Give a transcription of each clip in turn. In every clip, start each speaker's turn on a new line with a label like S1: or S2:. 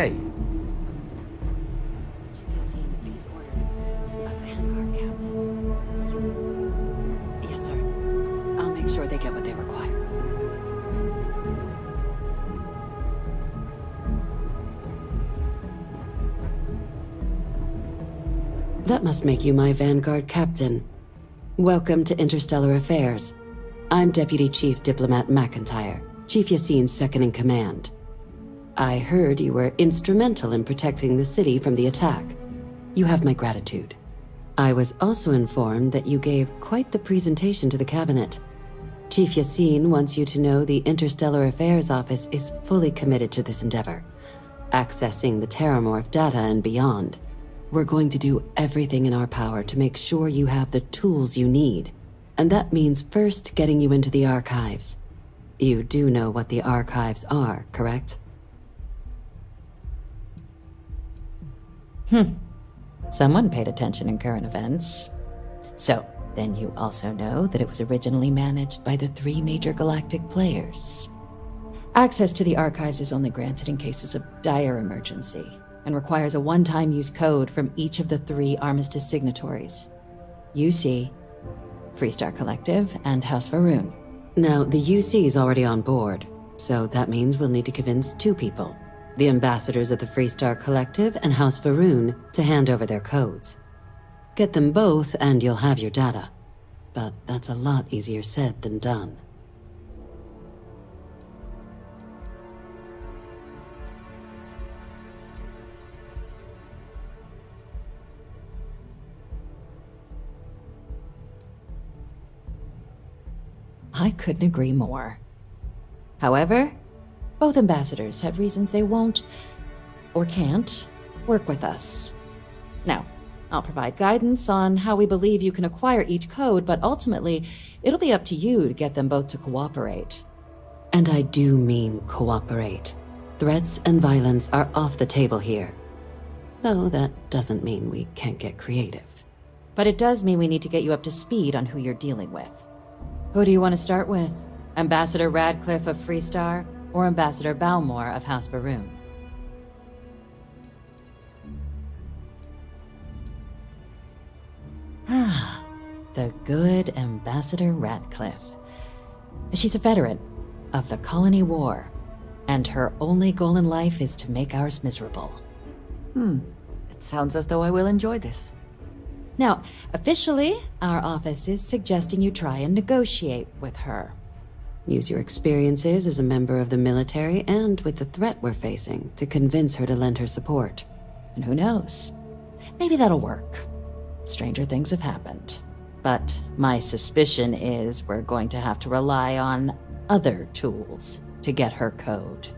S1: Hey.
S2: These orders. A vanguard captain. You... Yes, sir. I'll make sure they get what they require. That must make you my vanguard captain. Welcome to Interstellar Affairs. I'm Deputy Chief Diplomat Macintyre, Chief Yassine's second-in-command. I heard you were instrumental in protecting the city from the attack. You have my gratitude. I was also informed that you gave quite the presentation to the cabinet. Chief Yassine wants you to know the Interstellar Affairs Office is fully committed to this endeavor, accessing the Terramorph data and beyond. We're going to do everything in our power to make sure you have the tools you need. And that means first getting you into the archives. You do know what the archives are, correct?
S3: Someone paid attention in current events. So, then you also know that it was originally managed by the 3 major galactic players. Access to the archives is only granted in cases of dire emergency, and requires a one-time use code from each of the 3 armistice signatories. UC, Freestar Collective, and House Va'ruun.
S2: Now, the UC is already on board, so that means we'll need to convince 2 people. The ambassadors of the Freestar Collective and House Va'ruun to hand over their codes. Get them both and you'll have your data. But that's a lot easier said than done.
S3: I couldn't agree more. However, both ambassadors have reasons they won't, or can't, work with us. Now, I'll provide guidance on how we believe you can acquire each code, but ultimately, it'll be up to you to get them both to cooperate.
S2: And I do mean cooperate. Threats and violence are off the table here. Though that doesn't mean we can't get creative.
S3: But it does mean we need to get you up to speed on who you're dealing with. Who do you want to start with? Ambassador Radcliffe of Freestar, or Ambassador Balmore of House Va'ruun? Ah, the good Ambassador Radcliffe. She's a veteran of the Colony War, and her only goal in life is to make ours miserable.
S4: It sounds as though I will enjoy this.
S3: Now, officially, our office is suggesting you try and negotiate with her.
S2: Use your experiences as a member of the military and with the threat we're facing to convince her to lend her support.
S3: And who knows? Maybe that'll work. Stranger things have happened. But my suspicion is we're going to have to rely on other tools to get her code.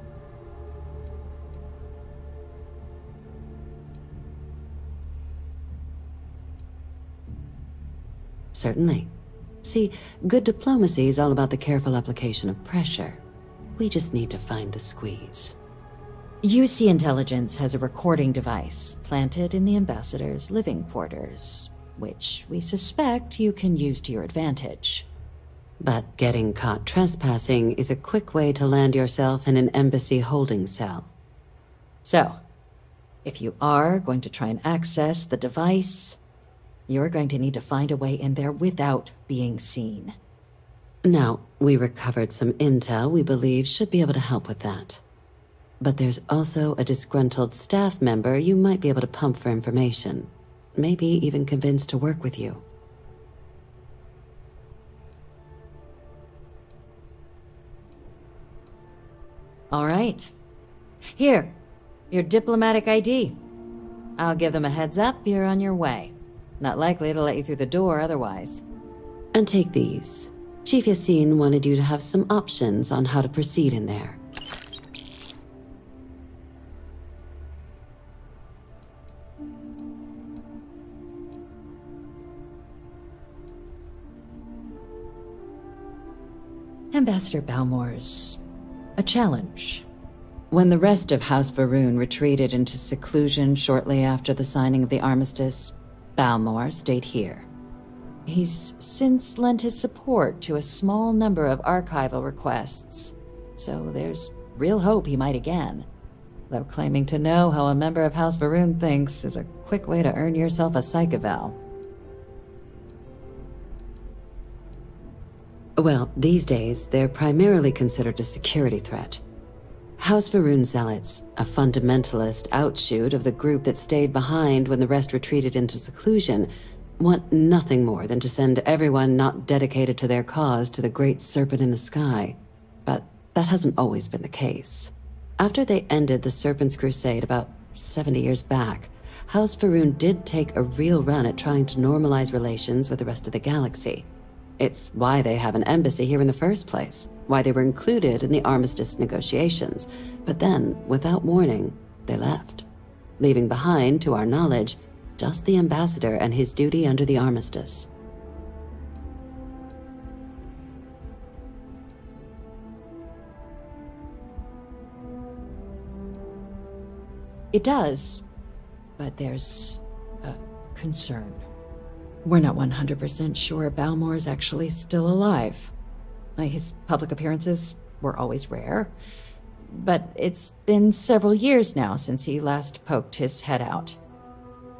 S2: Certainly. See, good diplomacy is all about the careful application of pressure. We just need to find the squeeze.
S3: UC Intelligence has a recording device planted in the ambassador's living quarters, which we suspect you can use to your advantage.
S2: But getting caught trespassing is a quick way to land yourself in an embassy holding cell.
S3: So, if you are going to try and access the device, you're going to need to find a way in there without being seen.
S2: Now, we recovered some intel we believe should be able to help with that. But there's also a disgruntled staff member you might be able to pump for information. Maybe even convince to work with you.
S3: All right. Here, your diplomatic ID. I'll give them a heads up you're on your way. Not likely to let you through the door otherwise.
S2: And take these. Chief Yassine wanted you to have some options on how to proceed in there.
S3: Ambassador Balmore's a challenge. When the rest of House Va'ruun retreated into seclusion shortly after the signing of the armistice, Balmore stayed here. He's since lent his support to a small number of archival requests, so there's real hope he might again. though claiming to know how a member of House Varun thinks is a quick way to earn yourself a psych eval.
S2: Well, these days, they're primarily considered a security threat. House Varun Zealots, a fundamentalist outshoot of the group that stayed behind when the rest retreated into seclusion, want nothing more than to send everyone not dedicated to their cause to the great serpent in the sky. But that hasn't always been the case. After they ended the Serpent's Crusade about 70 years back, House Varun did take a real run at trying to normalize relations with the rest of the galaxy. It's why they have an embassy here in the first place, why they were included in the armistice negotiations. But then, without warning, they left, leaving behind, to our knowledge, just the ambassador and his duty under the armistice.
S3: It does, but there's a concern. We're not 100% sure Balmor is actually still alive. His public appearances were always rare, but it's been several years now since he last poked his head out.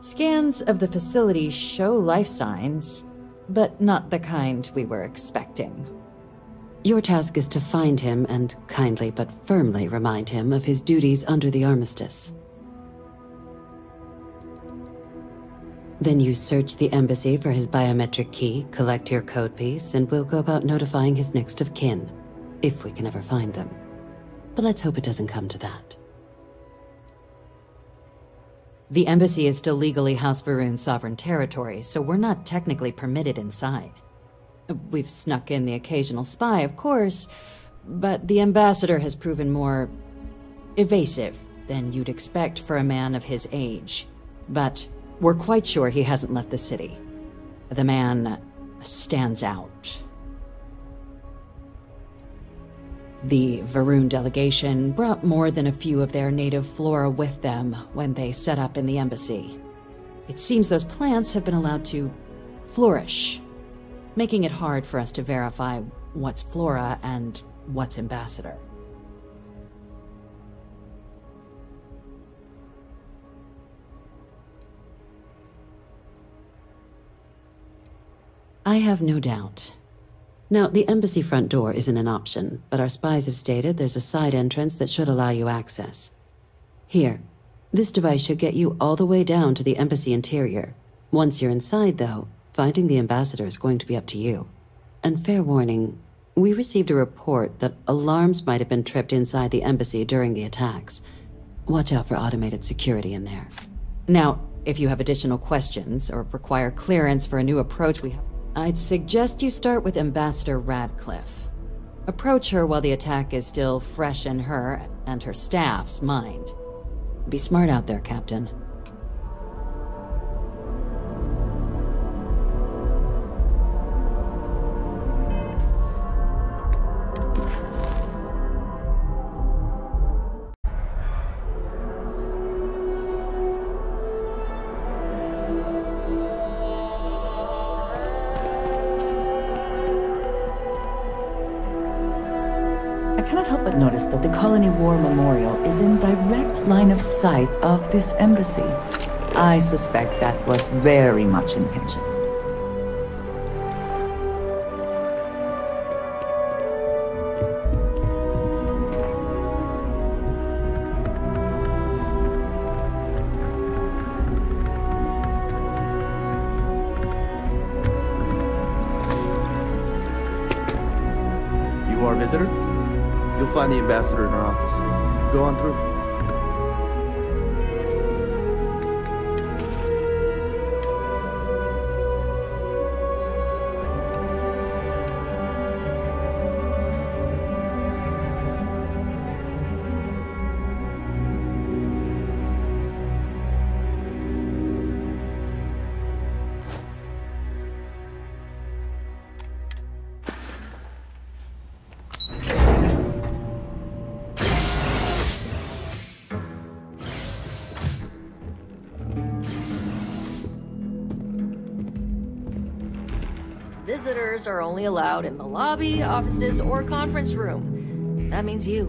S3: Scans of the facility show life signs, but not the kind we were expecting.
S2: Your task is to find him and kindly but firmly remind him of his duties under the armistice. Then you search the embassy for his biometric key, collect your code piece, and we'll go about notifying his next of kin, if we can ever find them. But let's hope it doesn't come to that.
S3: The embassy is still legally House Varun's sovereign territory, so we're not technically permitted inside. We've snuck in the occasional spy, of course, but the ambassador has proven more evasive than you'd expect for a man of his age. But we're quite sure he hasn't left the city. The man stands out. The Varun delegation brought more than a few of their native flora with them when they set up in the embassy. It seems those plants have been allowed to flourish, making it hard for us to verify what's flora and what's ambassador.
S2: I have no doubt. Now, the embassy front door isn't an option, but our spies have stated there's a side entrance that should allow you access. Here, this device should get you all the way down to the embassy interior. Once you're inside, though, finding the ambassador is going to be up to you. And fair warning, we received a report that alarms might have been tripped inside the embassy during the attacks. Watch out for automated security in there.
S3: Now, if you have additional questions or require clearance for a new approach, I'd suggest you start with Ambassador Radcliffe. Approach her while the attack is still fresh in her and her staff's mind.
S2: Be smart out there, Captain.
S4: Notice that the Colony War Memorial is in direct line of sight of this embassy. I suspect that was very much intentional.
S1: You are a visitor? You'll find the ambassador in our office. Go on through.
S5: Visitors are only allowed in the lobby, offices, or conference room. That means you.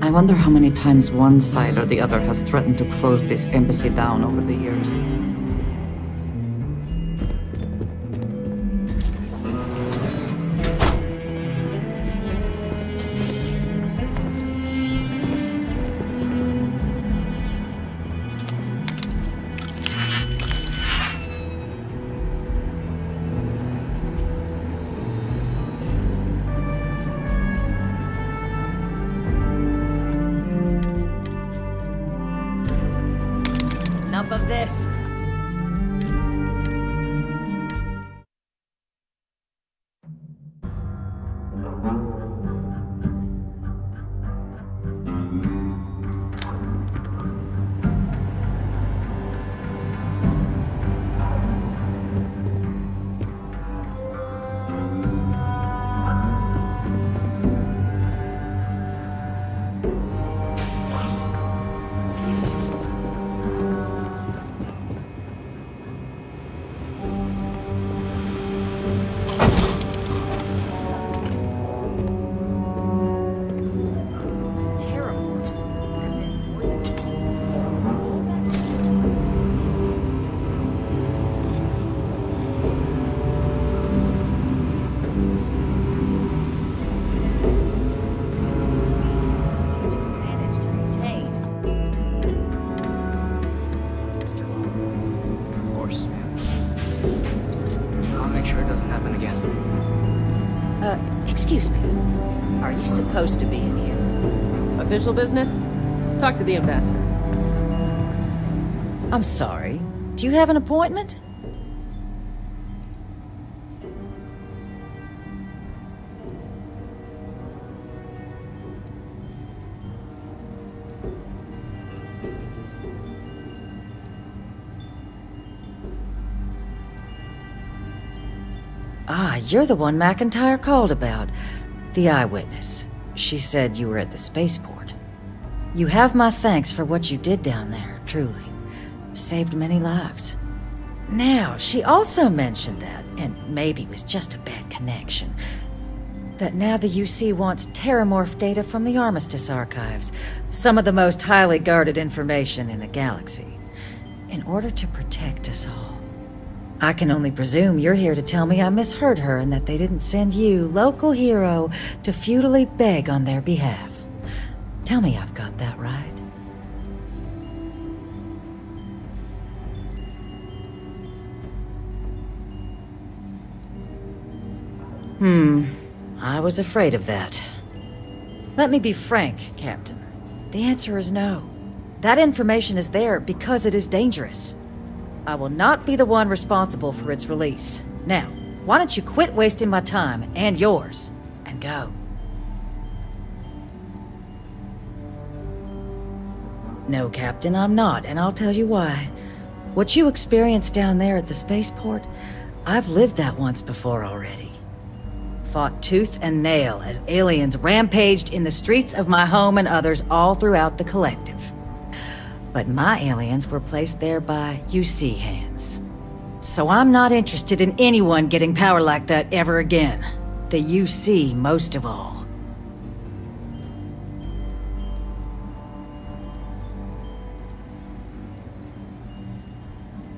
S4: I wonder how many times one side or the other has threatened to close this embassy down over the years.
S5: Enough of this.
S6: Excuse me. Are you supposed to be in here?
S5: Official business? Talk to the ambassador.
S6: I'm sorry. Do you have an appointment? Ah, you're the one Macintyre called about. The eyewitness. She said you were at the spaceport. You have my thanks for what you did down there, truly. Saved many lives. Now, she also mentioned that, and maybe it was just a bad connection, that now the UC wants Terramorph data from the Armistice archives, some of the most highly guarded information in the galaxy, in order to protect us all. I can only presume you're here to tell me I misheard her and that they didn't send you, local hero, to futilely beg on their behalf. Tell me I've got that right. I was afraid of that. Let me be frank, Captain. The answer is no. That information is there because it is dangerous. I will not be the one responsible for its release. Now, why don't you quit wasting my time and yours, and go? No, Captain, I'm not, and I'll tell you why. What you experienced down there at the spaceport, I've lived that once before already. Fought tooth and nail as aliens rampaged in the streets of my home and others all throughout the collective. But my aliens were placed there by UC hands. So I'm not interested in anyone getting power like that ever again. The UC most of all.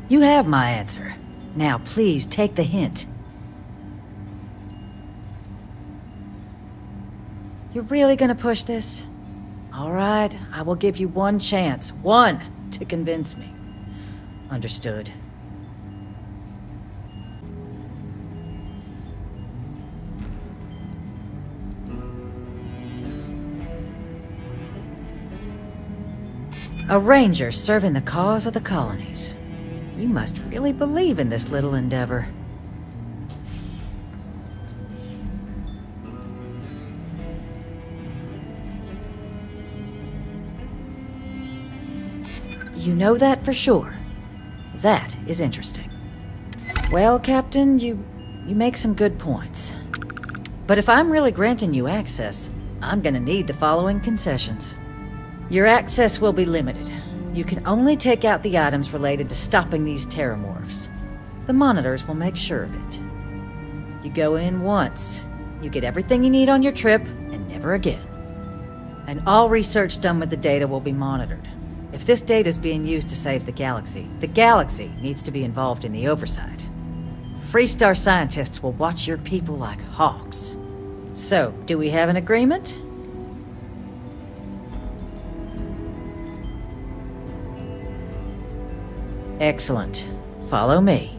S6: You have my answer. Now please take the hint. You're really gonna push this? All right, I will give you one chance. One to convince me. Understood. A ranger serving the cause of the colonies. You must really believe in this little endeavor. You know that for sure. That is interesting. Well, Captain, you make some good points. But if I'm really granting you access, I'm gonna need the following concessions. Your access will be limited. You can only take out the items related to stopping these Terramorphs. The monitors will make sure of it. You go in once. You get everything you need on your trip, and never again. And all research done with the data will be monitored. If this data is being used to save the galaxy needs to be involved in the oversight. Freestar scientists will watch your people like hawks. So, do we have an agreement? Excellent. Follow me.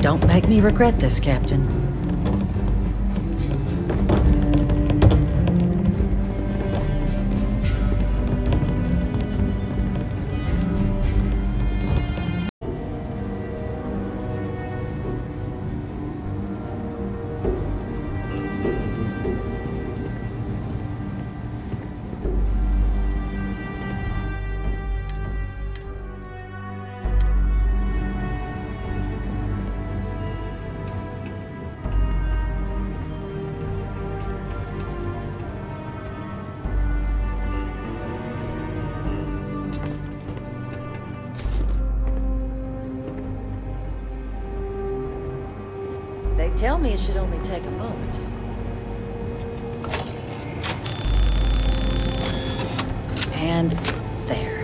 S6: Don't make me regret this, Captain. They tell me it should only take a moment. And there.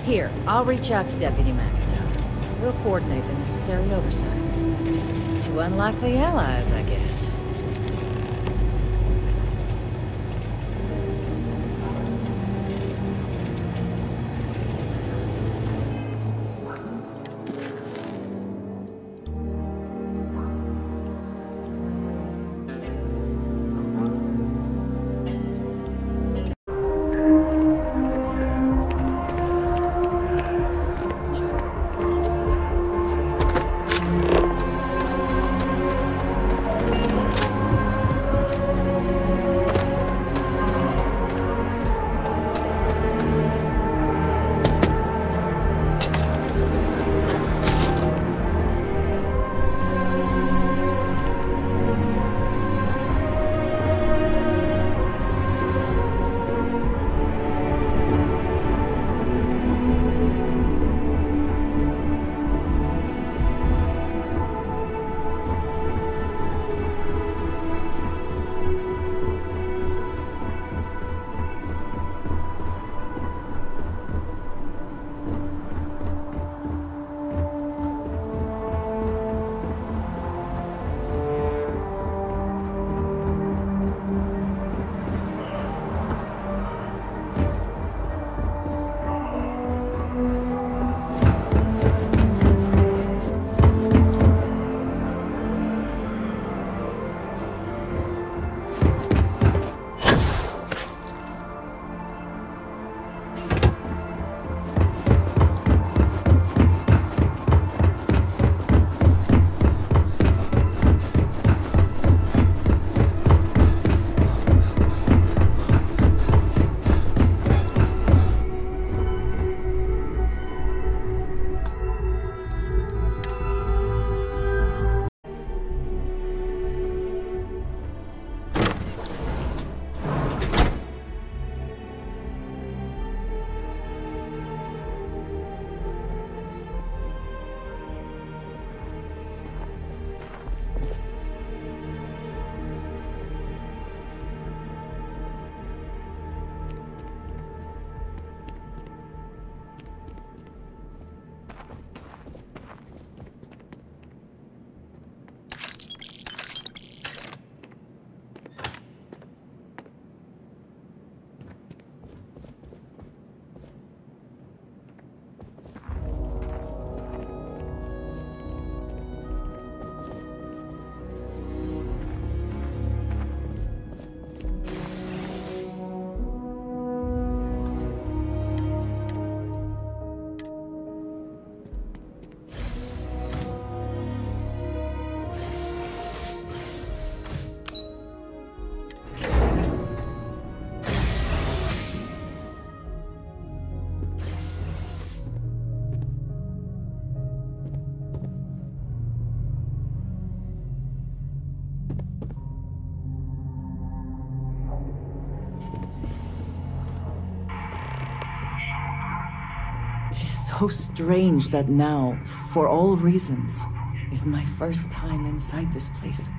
S6: Here, I'll reach out to Deputy Macintyre. We'll coordinate the necessary oversights. Two unlikely allies, I guess.
S4: so strange that now, for all reasons, is my first time inside this place.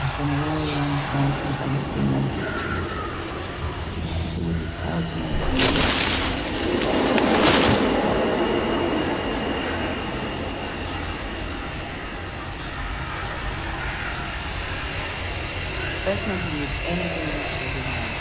S4: It's been a very long time since I have seen them histories. Who would be proud to know? Best not to leave anything else behind.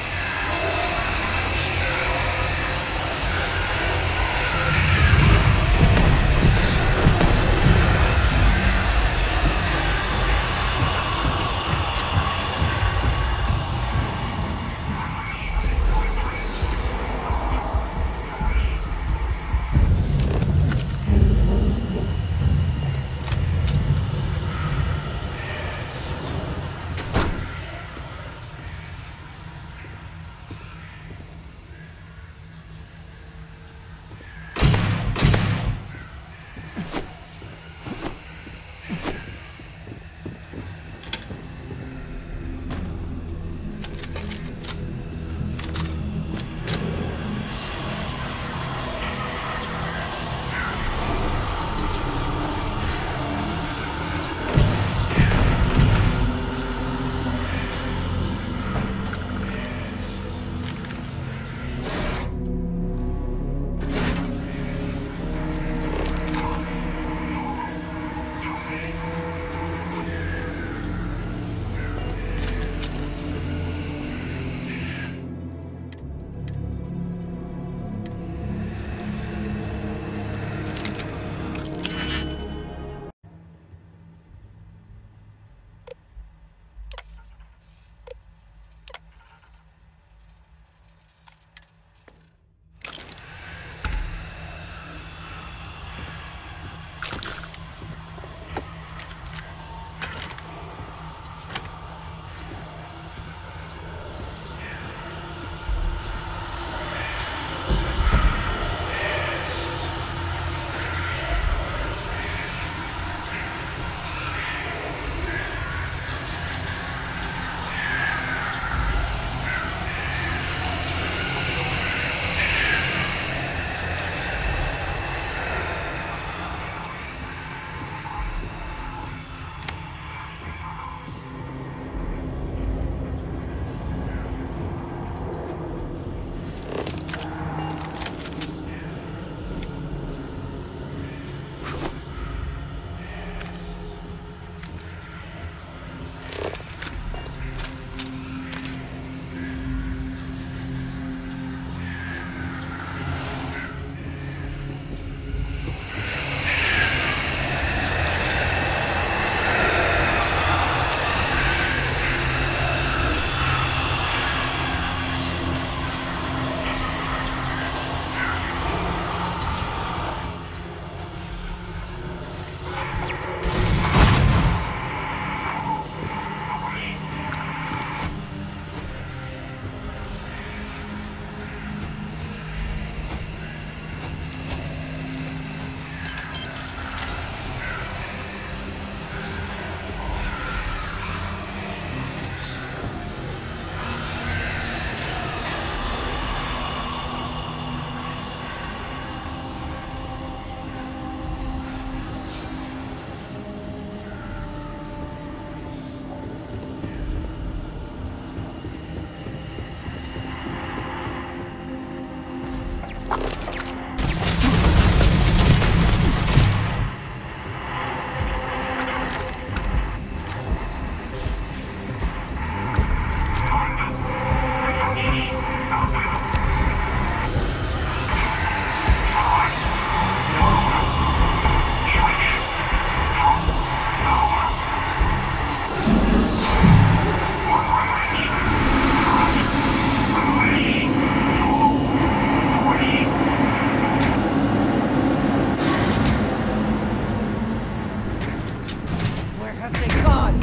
S4: God!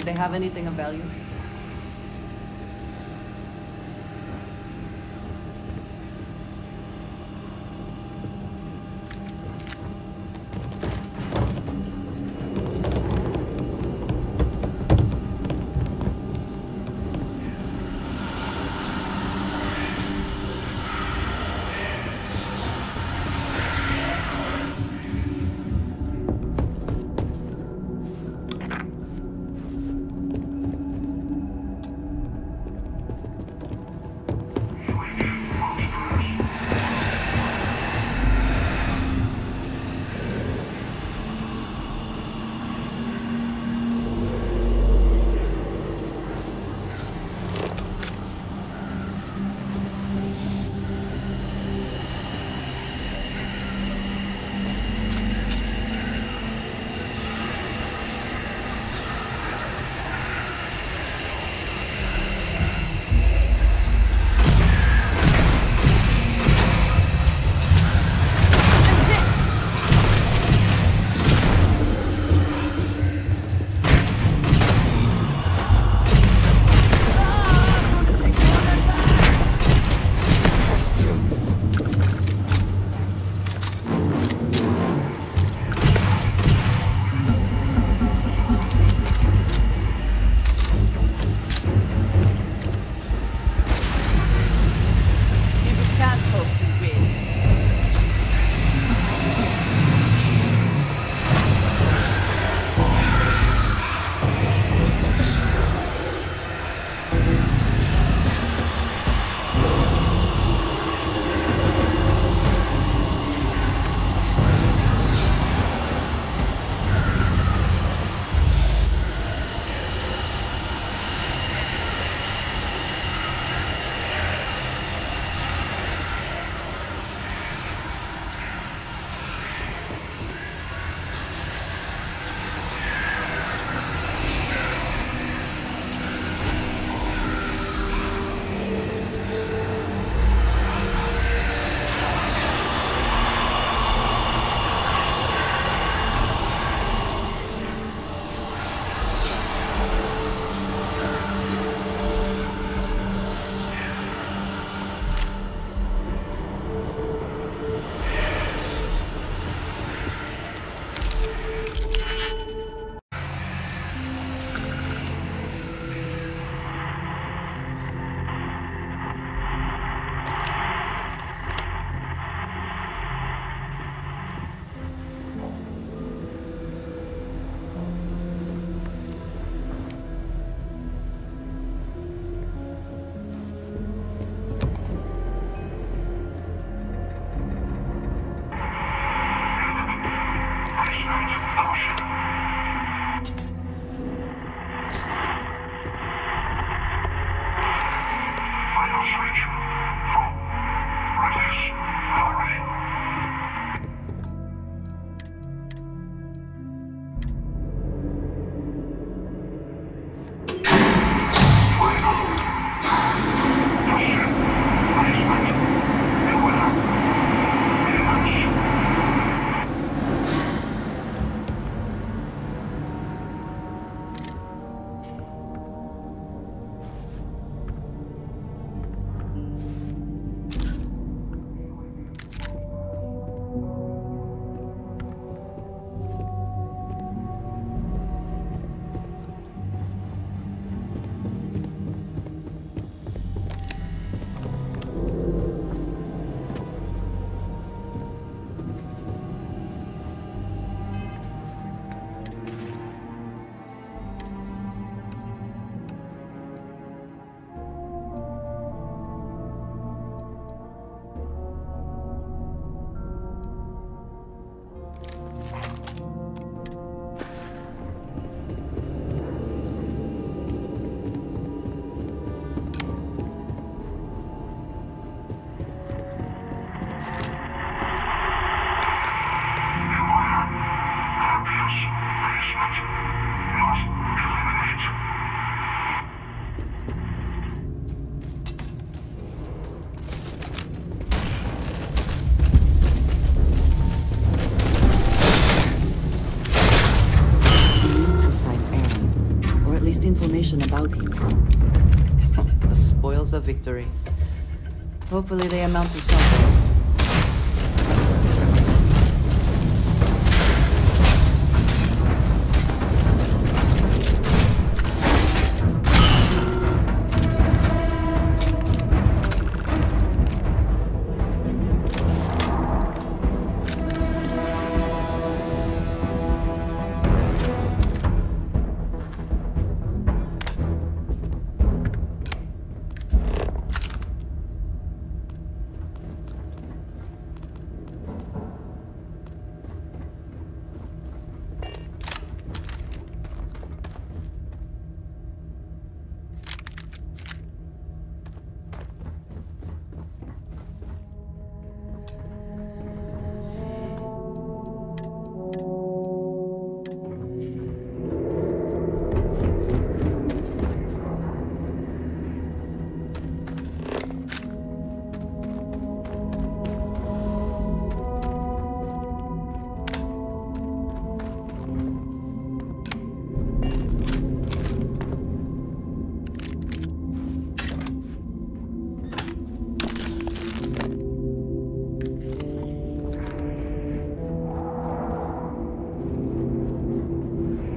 S7: Did they have anything of value?
S4: information about him.
S7: The spoils of victory. Hopefully they amount to something.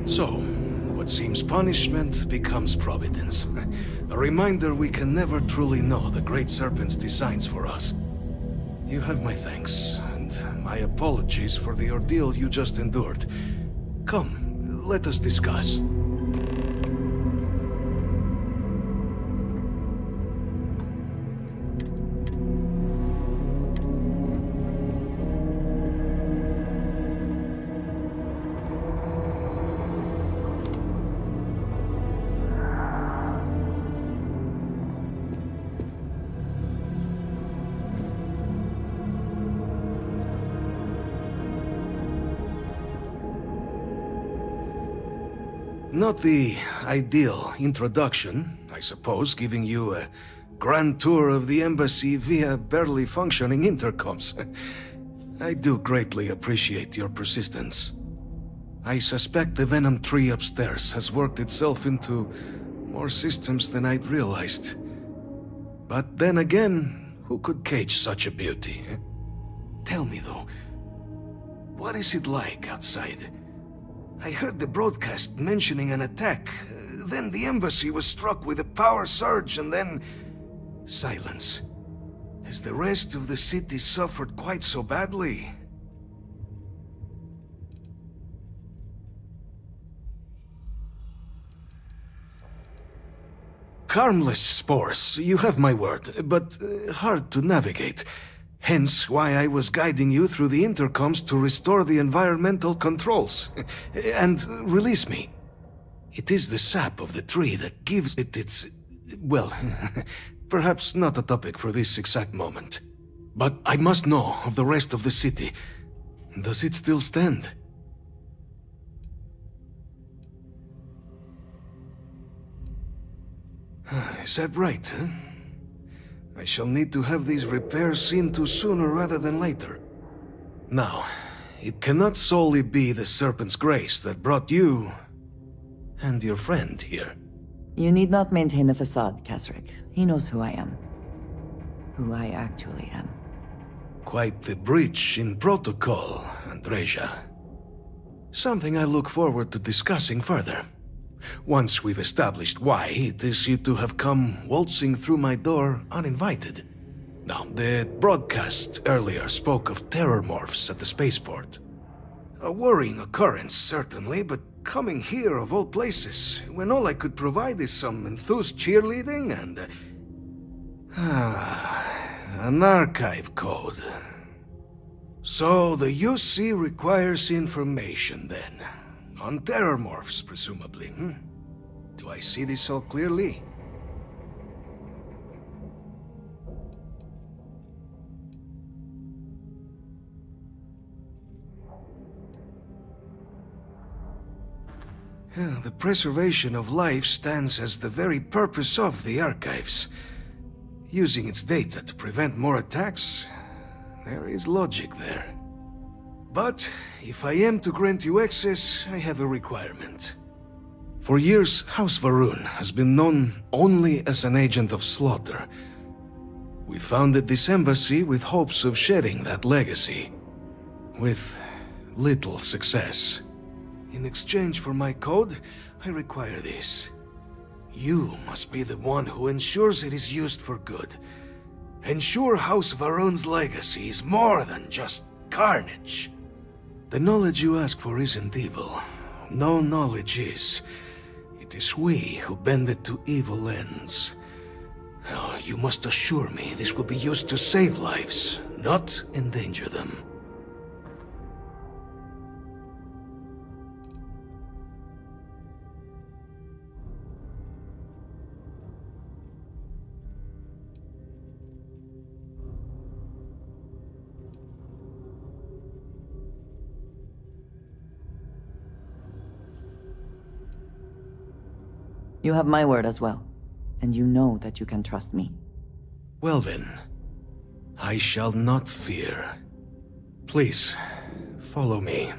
S8: So, what seems punishment becomes providence. A reminder we can never truly know the Great Serpent's designs for us. You have my thanks, and my apologies for the ordeal you just endured. Come, let us discuss. Not the ideal introduction, I suppose, giving you a grand tour of the embassy via barely functioning intercoms. I do greatly appreciate your persistence. I suspect the Venom tree upstairs has worked itself into more systems than I'd realized. But then again, who could cage such a beauty? Tell me though, what is it like outside? I heard the broadcast mentioning an attack, then the embassy was struck with a power surge, and then silence. Has the rest of the city suffered quite so badly? Harmless spores, you have my word, but hard to navigate. Hence why I was guiding you through the intercoms to restore the environmental controls and release me. It is the sap of the tree that gives it its... well, perhaps not a topic for this exact moment. But I must know of the rest of the city. Does it still stand? Is that right, huh? I shall need to have these repairs seen to sooner rather than later. Now, it cannot solely be the Serpent's grace that brought you and your friend here.
S4: You need not maintain the facade, Kasric. He knows who I am. Who I actually am.
S8: Quite the breach in protocol, Andreja. Something I look forward to discussing further. Once we've established why it is you two have come waltzing through my door uninvited. Now, the broadcast earlier spoke of Terramorphs at the spaceport. A worrying occurrence, certainly, but coming here of all places, when all I could provide is some enthused cheerleading and... an archive code. So the UC requires information, then. On Terramorphs, presumably, Do I see this all clearly? The preservation of life stands as the very purpose of the archives. Using its data to prevent more attacks, there is logic there. But if I am to grant you access, I have a requirement. For years, House Varun has been known only as an agent of slaughter. We founded this embassy with hopes of shedding that legacy, with little success. In exchange for my code, I require this. You must be the one who ensures it is used for good. Ensure House Varun's legacy is more than just carnage. The knowledge you ask for isn't evil. No knowledge is. It is we who bend it to evil ends. Oh, you must assure me this will be used to save lives, not endanger them.
S4: You have my word as well, and you know that you can trust me.
S8: Well then, I shall not fear. Please, follow me.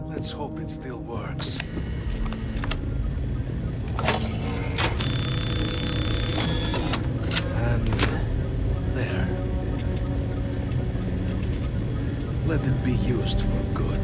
S8: Let's hope it still works. Let it be used for good.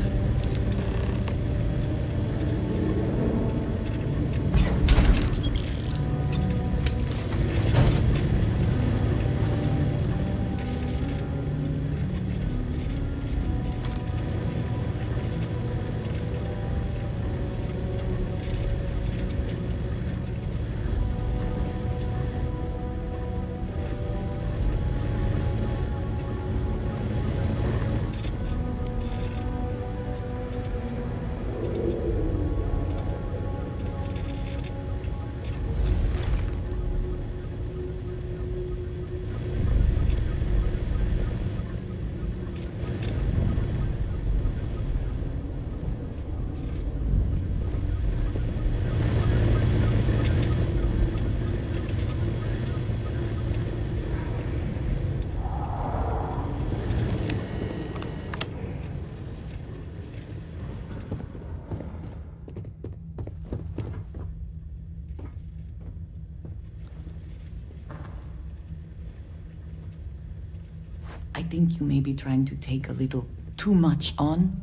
S4: I think you may be trying to take a little too much on.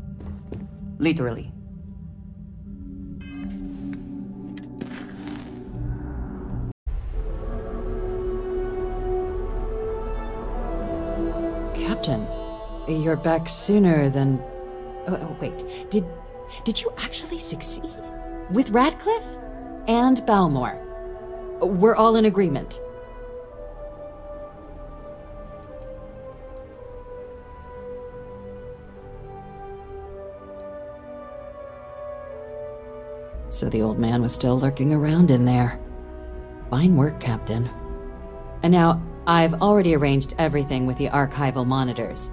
S4: Literally.
S2: Captain, you're back sooner than... Oh, wait. Did you actually succeed? With Radcliffe? And Balmore? We're all in agreement. So the old man was still lurking around in there. Fine work, Captain. And now, I've already arranged everything with the archival monitors.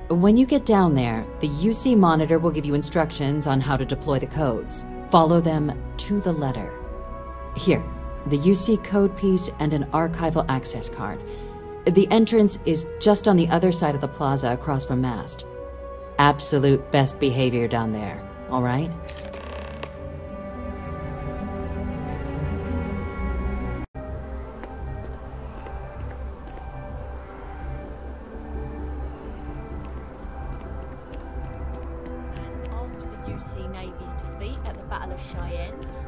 S2: When you get down there, the UC monitor will give you instructions on how to deploy the codes. Follow them to the letter. Here, the UC code piece and an archival access card. The entrance is just on the other side of the plaza across from Mast. Absolute best behavior down there, all right?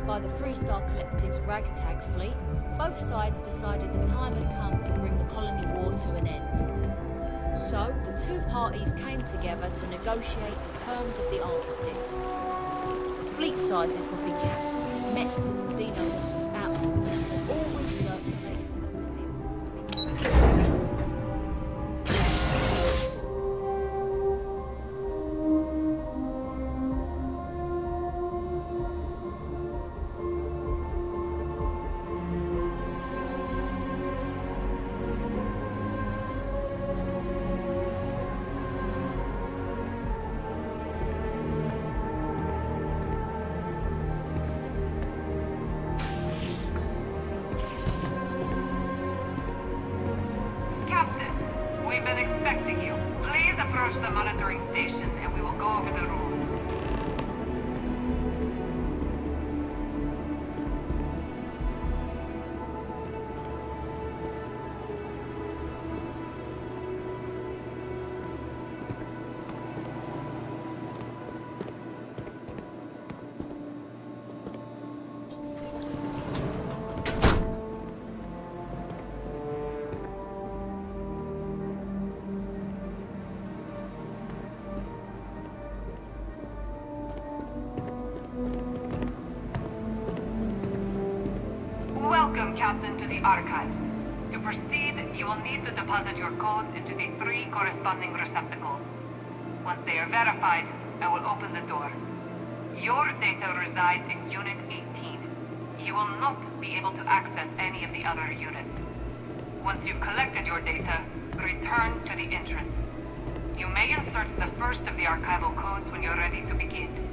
S9: By the Freestar Collective's ragtag fleet, both sides decided the time had come to bring the colony war to an end. So, the two parties came together to negotiate the terms of the armistice. Fleet sizes would be capped, Mechs and Xenos out, all research related to those fields.
S10: approach the monitoring station and we will go over the rules. Welcome, Captain, to the Archives. To proceed, you will need to deposit your codes into the 3 corresponding receptacles. Once they are verified, I will open the door. Your data resides in Unit 18. You will not be able to access any of the other units. Once you've collected your data, return to the entrance. You may insert the first of the archival codes when you're ready to begin.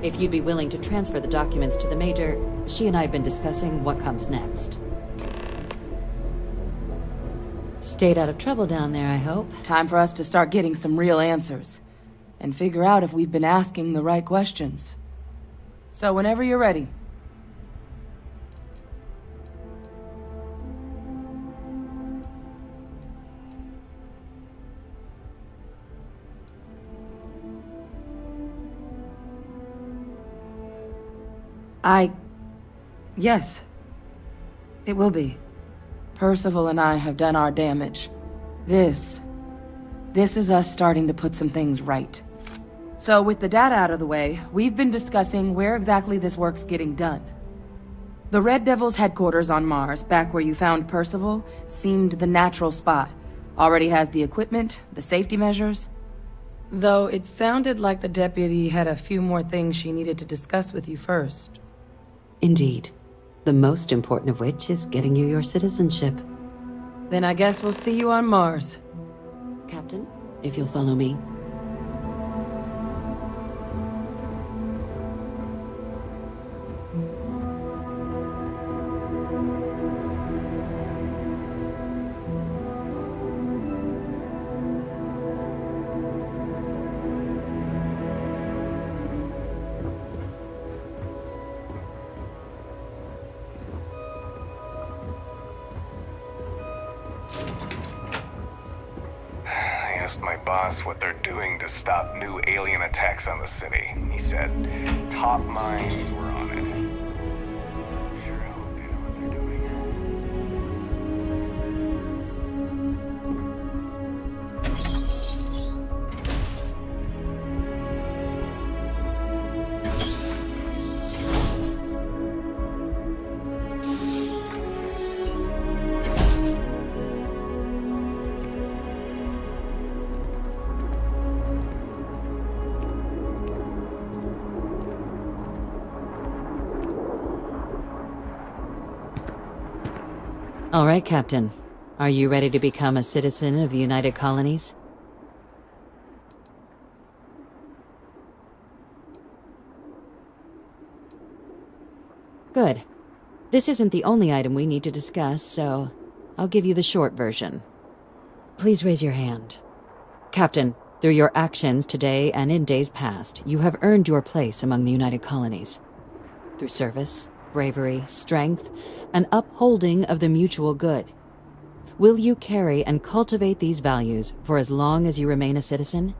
S2: If you'd be willing to transfer the documents to the Major, she and I have been discussing what comes next. Stayed out of trouble down there, I hope.
S11: Time for us to start getting some real answers. And figure out if we've been asking the right questions. So whenever you're ready. Yes. It will be. Percival and I have done our damage. This is us starting to put some things right. So with the data out of the way, we've been discussing where exactly this work's getting done. The Red Devil's headquarters on Mars, back where you found Percival, seemed the natural spot. Already has the equipment, the safety measures. Though it sounded like the deputy had a few more things she needed to discuss with you first.
S2: Indeed. The most important of which is getting you your citizenship.
S11: Then I guess we'll see you on Mars.
S2: Captain, if you'll follow me.
S12: What they're doing to stop new alien attacks on the city. He said top minds were on it. Sure hope they know what they're doing.
S2: All right, Captain. Are you ready to become a citizen of the United Colonies? Good.
S3: This isn't the only item we need to discuss, so I'll give you the short version. Please raise your hand. Captain, through your actions today and in days past, you have earned your place among the United Colonies. Through service, bravery, strength, and upholding of the mutual good. Will you carry and cultivate these values for as long as you remain a citizen?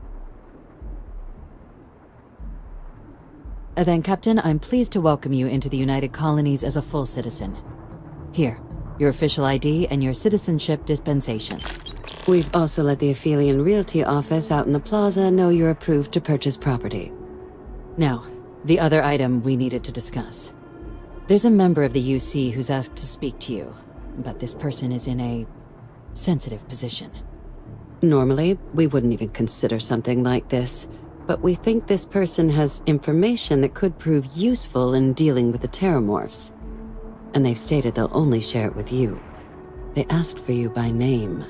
S3: Then, Captain, I'm pleased to welcome you into the United Colonies as a full citizen. Here, your official ID and your citizenship dispensation. We've also let the Aphelion Realty office out in the plaza know you're approved to purchase property. Now, the other item we needed to discuss. There's a member of the UC who's asked to speak to you, but this person is in a sensitive position. Normally, we wouldn't even consider something like this, but we think this person has information that could prove useful in dealing with the Terramorphs. And they've stated they'll only share it with you. They asked for you by name.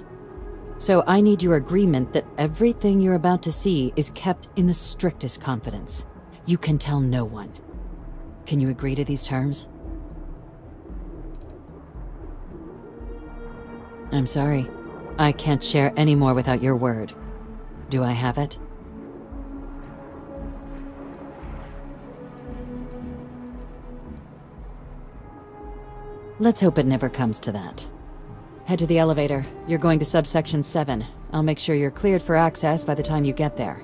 S3: So I need your agreement that everything you're about to see is kept in the strictest confidence. You can tell no one. Can you agree to these terms? I'm sorry. I can't share any more without your word. Do I have it? Let's hope it never comes to that. Head to the elevator. You're going to subsection 7. I'll make sure you're cleared for access by the time you get there.